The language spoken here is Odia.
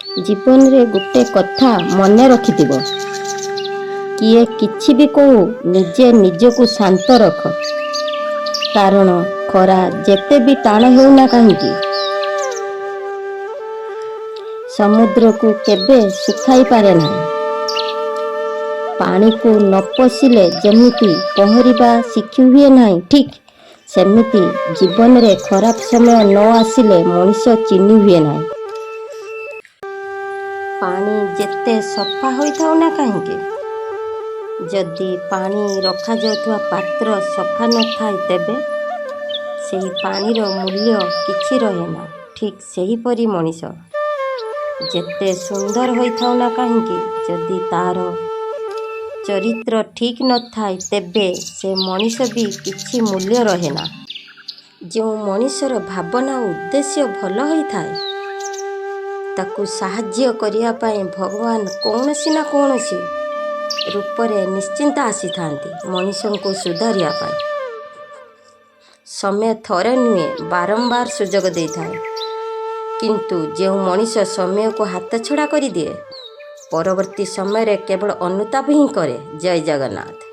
ଜୀବନରେ ଗୋଟେ କଥା ମନେ ରଖିଥିବ, କିଏ କିଛି ବି କହୁ ନିଜେ ନିଜକୁ ଶାନ୍ତ ରଖ। କାରଣ ଖରା ଯେତେ ବି ଟାଣ ହେଉନା କାହିଁକି, ସମୁଦ୍ରକୁ କେବେ ଶୁଖାଇ ପାରେ ନାହିଁ। ପାଣିକୁ ନ ପଶିଲେ ଯେମିତି ପହଁରିବା ଶିଖି ହୁଏ ନାହିଁ, ଠିକ୍ ସେମିତି ଜୀବନରେ ଖରାପ ସମୟ ନ ଆସିଲେ ମଣିଷ ଚିହ୍ନି ହୁଏ ନାହିଁ। ପାଣି ଯେତେ ସଫା ହୋଇଥାଉ ନା କାହିଁକି, ଯଦି ପାଣି ରଖାଯାଉଥିବା ପାତ୍ର ସଫା ନଥାଏ ତେବେ ସେହି ପାଣିର ମୂଲ୍ୟ କିଛି ରହେନା। ଠିକ୍ ସେହିପରି ମଣିଷ ଯେତେ ସୁନ୍ଦର ହୋଇଥାଉ ନା କାହିଁକି, ଯଦି ତାହାର ଚରିତ୍ର ଠିକ୍ ନଥାଏ ତେବେ ସେ ମଣିଷ ବି କିଛି ମୂଲ୍ୟ ରହେନା। ଯେଉଁ ମଣିଷର ଭାବନା ଓ ଉଦ୍ଦେଶ୍ୟ ଭଲ ହୋଇଥାଏ, ତାକୁ ସାହାଯ୍ୟ କରିବା ପାଇଁ ଭଗବାନ କୌଣସି ନା କୌଣସି ରୂପରେ ନିଶ୍ଚିନ୍ତ ଆସିଥାନ୍ତି ମଣିଷଙ୍କୁ ସୁଧାରିବା ପାଇଁ। ସମୟ ଥରେ ନୁହେଁ ବାରମ୍ବାର ସୁଯୋଗ ଦେଇଥାଏ, କିନ୍ତୁ ଯେଉଁ ମଣିଷ ସମୟକୁ ହାତଛଡ଼ା କରିଦିଏ, ପରବର୍ତ୍ତୀ ସମୟରେ କେବଳ ଅନୁତାପ ହିଁ କରେ। ଜୟ ଜଗନ୍ନାଥ।